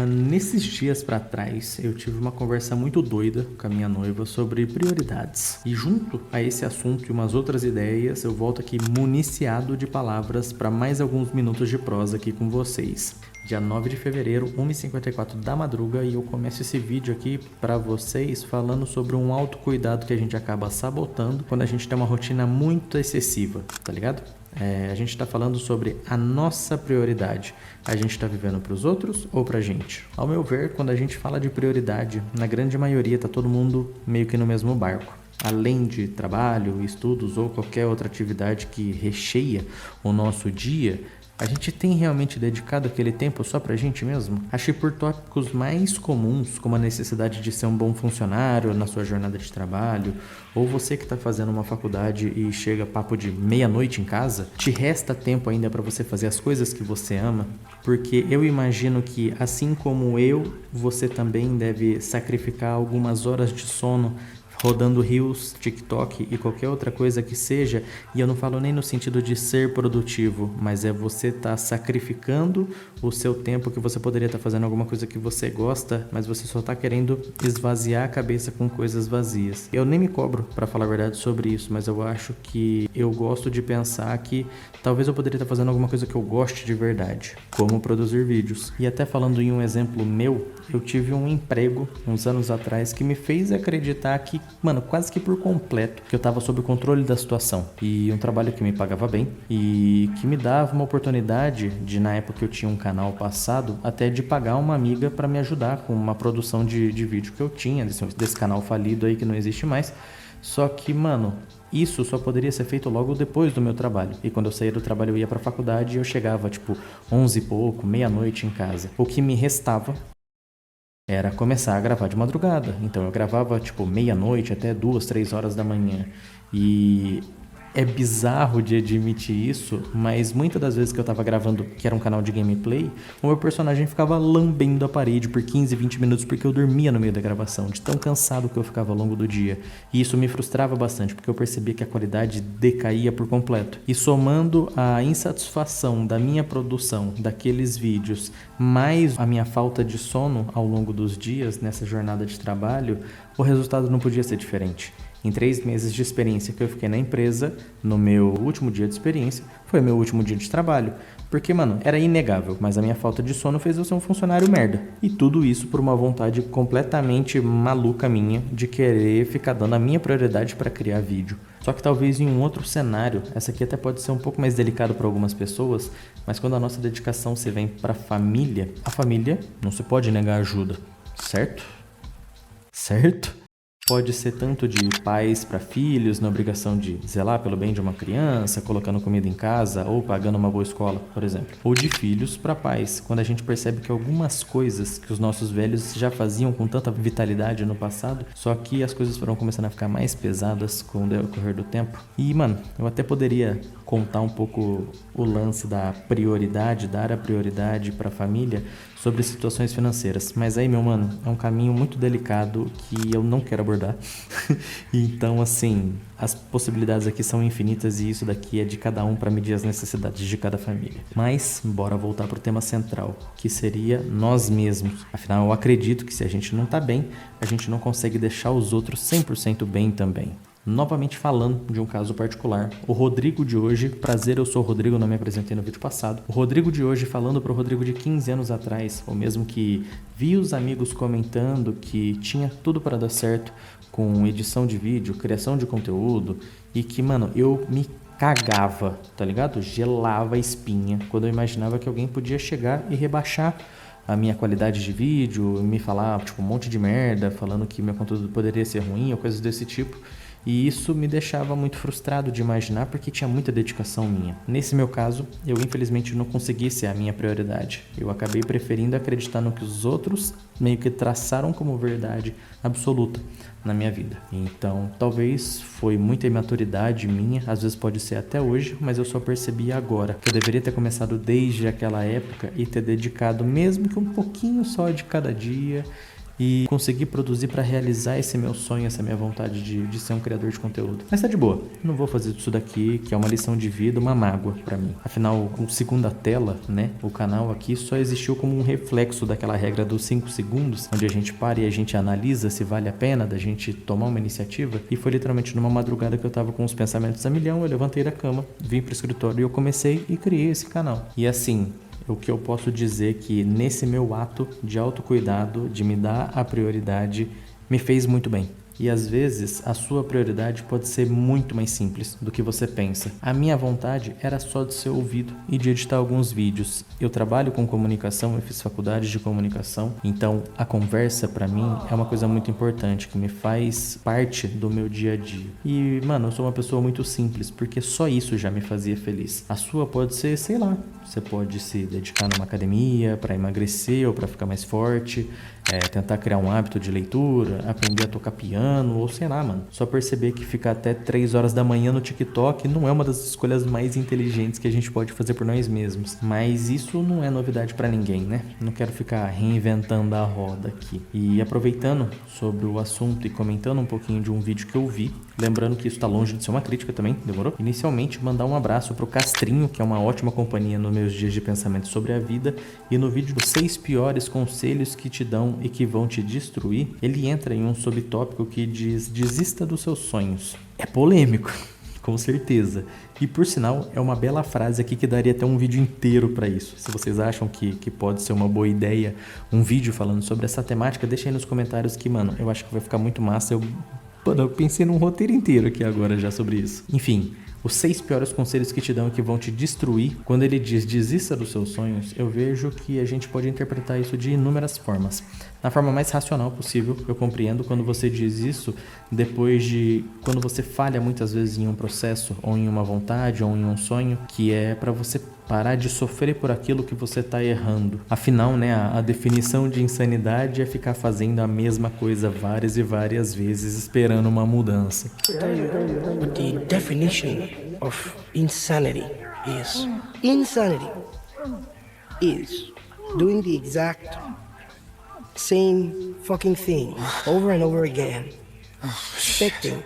Nesses dias pra trás, eu tive uma conversa muito doida com a minha noiva sobre prioridades. E junto a esse assunto e umas outras ideias, eu volto aqui municiado de palavras para mais alguns minutos de prosa aqui com vocês. Dia 9 de fevereiro, 1h54 da madruga, e eu começo esse vídeo aqui para vocês falando sobre um autocuidado que a gente acaba sabotando quando a gente tem uma rotina muito excessiva, tá ligado? A gente está falando sobre a nossa prioridade. A gente está vivendo para os outros ou para a gente? Ao meu ver, quando a gente fala de prioridade, na grande maioria tá todo mundo meio que no mesmo barco. Além de trabalho, estudos ou qualquer outra atividade que recheia o nosso dia, a gente tem realmente dedicado aquele tempo só pra gente mesmo? Achei por tópicos mais comuns, como a necessidade de ser um bom funcionário na sua jornada de trabalho, ou você que está fazendo uma faculdade e chega papo de meia-noite em casa, te resta tempo ainda para você fazer as coisas que você ama? Porque eu imagino que, assim como eu, você também deve sacrificar algumas horas de sono rodando Reels, TikTok e qualquer outra coisa que seja, e eu não falo nem no sentido de ser produtivo, mas é você estar sacrificando o seu tempo que você poderia estar fazendo alguma coisa que você gosta, mas você só está querendo esvaziar a cabeça com coisas vazias. Eu nem me cobro, para falar a verdade, sobre isso, mas eu acho que eu gosto de pensar que talvez eu poderia estar fazendo alguma coisa que eu goste de verdade, como produzir vídeos. E até falando em um exemplo meu, eu tive um emprego uns anos atrás que me fez acreditar que, mano, quase que por completo, que eu tava sob o controle da situação. E um trabalho que me pagava bem e que me dava uma oportunidade de, na época que eu tinha um canal passado, até de pagar uma amiga para me ajudar com uma produção de vídeo que eu tinha, desse canal falido aí que não existe mais. Só que, mano, isso só poderia ser feito logo depois do meu trabalho. E quando eu saía do trabalho eu ia pra faculdade e eu chegava, tipo, 11 e pouco, meia-noite em casa. O que me restava era começar a gravar de madrugada. Então eu gravava tipo meia-noite até 2, 3 horas da manhã. E é bizarro de admitir isso, mas muitas das vezes que eu tava gravando, que era um canal de gameplay, o meu personagem ficava lambendo a parede por 15, 20 minutos porque eu dormia no meio da gravação, de tão cansado que eu ficava ao longo do dia. E isso me frustrava bastante, porque eu percebia que a qualidade decaía por completo. E somando a insatisfação da minha produção, daqueles vídeos, mais a minha falta de sono ao longo dos dias nessa jornada de trabalho, o resultado não podia ser diferente. Em 3 meses de experiência que eu fiquei na empresa, no meu último dia de experiência, foi meu último dia de trabalho. Porque, mano, era inegável, mas a minha falta de sono fez eu ser um funcionário merda. E tudo isso por uma vontade completamente maluca minha de querer ficar dando a minha prioridade para criar vídeo. Só que talvez em um outro cenário, essa aqui até pode ser um pouco mais delicado para algumas pessoas, mas quando a nossa dedicação se vem para a família não se pode negar ajuda, certo? Certo? Pode ser tanto de pais para filhos, na obrigação de zelar pelo bem de uma criança, colocando comida em casa ou pagando uma boa escola, por exemplo. Ou de filhos para pais, quando a gente percebe que algumas coisas que os nossos velhos já faziam com tanta vitalidade no passado, só que as coisas foram começando a ficar mais pesadas com o decorrer do tempo. E, mano, eu até poderia contar um pouco o lance da prioridade, dar a prioridade para a família sobre situações financeiras. Mas aí, meu mano, é um caminho muito delicado que eu não quero abordar. Então, assim, as possibilidades aqui são infinitas e isso daqui é de cada um para medir as necessidades de cada família. Mas, bora voltar pro tema central, que seria nós mesmos. Afinal, eu acredito que se a gente não tá bem, a gente não consegue deixar os outros 100% bem também. Novamente falando de um caso particular, o Rodrigo de hoje, prazer, eu sou o Rodrigo, não me apresentei no vídeo passado. O Rodrigo de hoje falando para o Rodrigo de 15 anos atrás, o mesmo que vi os amigos comentando que tinha tudo para dar certo com edição de vídeo, criação de conteúdo e que, mano, eu me cagava, tá ligado? Gelava a espinha quando eu imaginava que alguém podia chegar e rebaixar a minha qualidade de vídeo, me falar tipo um monte de merda, falando que meu conteúdo poderia ser ruim ou coisas desse tipo. E isso me deixava muito frustrado de imaginar porque tinha muita dedicação minha. Nesse meu caso, eu infelizmente não consegui ser a minha prioridade. Eu acabei preferindo acreditar no que os outros meio que traçaram como verdade absoluta na minha vida. Então, talvez foi muita imaturidade minha, às vezes pode ser até hoje, mas eu só percebi agora que eu deveria ter começado desde aquela época e ter dedicado mesmo que um pouquinho só de cada dia e conseguir produzir para realizar esse meu sonho, essa minha vontade de ser um criador de conteúdo. Mas tá de boa, não vou fazer isso daqui, que é uma lição de vida, uma mágoa para mim. Afinal, o segunda tela, né, o canal aqui só existiu como um reflexo daquela regra dos 5 segundos, onde a gente para e a gente analisa se vale a pena da gente tomar uma iniciativa. E foi literalmente numa madrugada que eu tava com os pensamentos a milhão, eu levantei da cama, vim pro escritório e eu comecei e criei esse canal. E assim, o que eu posso dizer é que nesse meu ato de autocuidado, de me dar a prioridade, me fez muito bem. E às vezes a sua prioridade pode ser muito mais simples do que você pensa. A minha vontade era só de ser ouvido e de editar alguns vídeos. Eu trabalho com comunicação, eu fiz faculdade de comunicação, então a conversa pra mim é uma coisa muito importante, que me faz parte do meu dia a dia. E, mano, eu sou uma pessoa muito simples, porque só isso já me fazia feliz. A sua pode ser, sei lá, você pode se dedicar numa academia pra emagrecer ou pra ficar mais forte, tentar criar um hábito de leitura, aprender a tocar piano, ou sei lá, mano. Só perceber que ficar até 3 horas da manhã no TikTok não é uma das escolhas mais inteligentes que a gente pode fazer por nós mesmos. Mas isso não é novidade pra ninguém, né? Não quero ficar reinventando a roda aqui. E aproveitando sobre o assunto e comentando um pouquinho de um vídeo que eu vi, lembrando que isso tá longe de ser uma crítica também, demorou? Inicialmente, mandar um abraço pro Castrinho, que é uma ótima companhia nos meus dias de pensamento sobre a vida, e no vídeo dos 6 piores conselhos que te dão e que vão te destruir, ele entra em um subtópico que diz: desista dos seus sonhos. É polêmico, com certeza. E por sinal, é uma bela frase aqui que daria até um vídeo inteiro para isso. Se vocês acham que pode ser uma boa ideia um vídeo falando sobre essa temática, deixa aí nos comentários que, mano, eu acho que vai ficar muito massa. Eu pensei num roteiro inteiro aqui agora já sobre isso. Enfim, os 6 piores conselhos que te dão e que vão te destruir. Quando ele diz desista dos seus sonhos, eu vejo que a gente pode interpretar isso de inúmeras formas. Na forma mais racional possível, eu compreendo quando você diz isso depois de quando você falha muitas vezes em um processo, ou em uma vontade, ou em um sonho, que é para você parar de sofrer por aquilo que você está errando. Afinal, né, a definição de insanidade é ficar fazendo a mesma coisa várias e várias vezes esperando uma mudança. The definition of insanity is doing the exact same fucking thing over and over again, expecting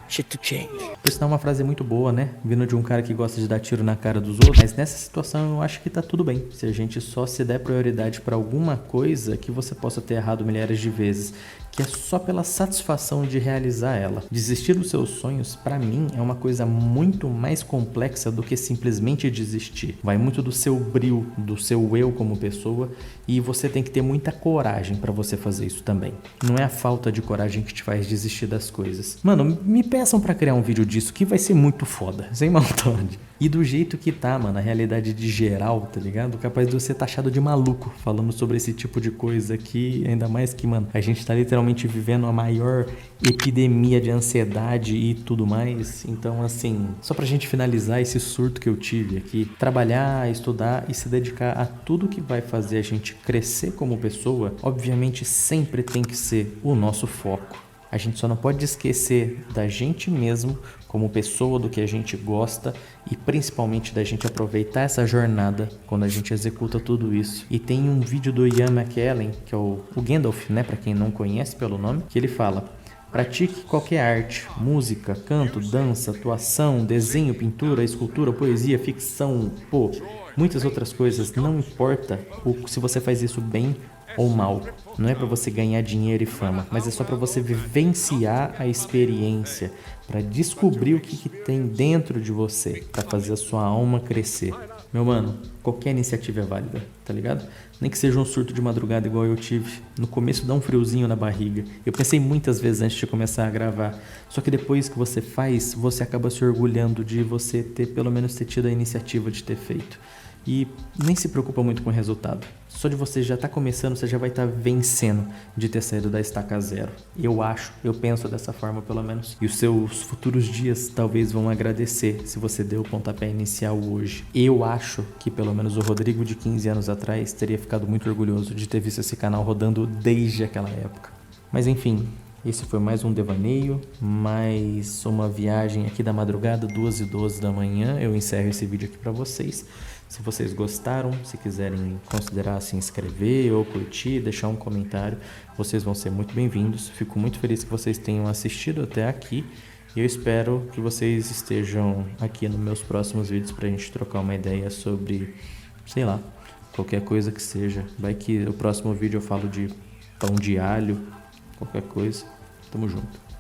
shit to change. Por sinal, uma frase muito boa, né? Vindo de um cara que gosta de dar tiro na cara dos outros. Mas nessa situação eu acho que tá tudo bem. Se a gente só se der prioridade pra alguma coisa que você possa ter errado milhares de vezes, que é só pela satisfação de realizar ela. Desistir dos seus sonhos, pra mim, é uma coisa muito mais complexa do que simplesmente desistir. Vai muito do seu brio, do seu eu como pessoa, e você tem que ter muita coragem pra você fazer isso também. Não é a falta de coragem que te faz desistir das coisas. Mano, me peçam pra criar um vídeo disso que vai ser muito foda, sem maldade. E do jeito que tá, mano, a realidade de geral, tá ligado? Capaz de você taxado de maluco falando sobre esse tipo de coisa aqui, ainda mais que, mano, a gente tá literalmente vivendo a maior epidemia de ansiedade e tudo mais. Então, assim, só pra gente finalizar esse surto que eu tive aqui, trabalhar, estudar e se dedicar a tudo que vai fazer a gente crescer como pessoa, obviamente sempre tem que ser o nosso foco. A gente só não pode esquecer da gente mesmo como pessoa, do que a gente gosta e principalmente da gente aproveitar essa jornada quando a gente executa tudo isso. E tem um vídeo do Ian McKellen, que é o Gandalf, né, para quem não conhece pelo nome, que ele fala: pratique qualquer arte, música, canto, dança, atuação, desenho, pintura, escultura, poesia, ficção, muitas outras coisas. Não importa se você faz isso bem ou mal. Não é para você ganhar dinheiro e fama, mas é só para você vivenciar a experiência, para descobrir o que tem dentro de você, para fazer a sua alma crescer. Meu mano, qualquer iniciativa é válida, tá ligado? Nem que seja um surto de madrugada igual eu tive. No começo dá um friozinho na barriga. Eu pensei muitas vezes antes de começar a gravar. Só que depois que você faz, você acaba se orgulhando de você ter pelo menos ter tido a iniciativa de ter feito. E nem se preocupa muito com o resultado. Só de você já estar começando, você já vai estar vencendo de ter saído da estaca zero. Eu penso dessa forma pelo menos. E os seus futuros dias talvez vão agradecer se você deu o pontapé inicial hoje. Eu acho que pelo menos o Rodrigo de 15 anos atrás teria ficado muito orgulhoso de ter visto esse canal rodando desde aquela época. Mas enfim, esse foi mais um devaneio, mais uma viagem aqui da madrugada, 2h12 da manhã. Eu encerro esse vídeo aqui pra vocês. Se vocês gostaram, se quiserem considerar se inscrever ou curtir, deixar um comentário, vocês vão ser muito bem-vindos. Fico muito feliz que vocês tenham assistido até aqui e eu espero que vocês estejam aqui nos meus próximos vídeos pra gente trocar uma ideia sobre, sei lá, qualquer coisa que seja. Vai que o próximo vídeo eu falo de pão de alho, qualquer coisa. Tamo junto.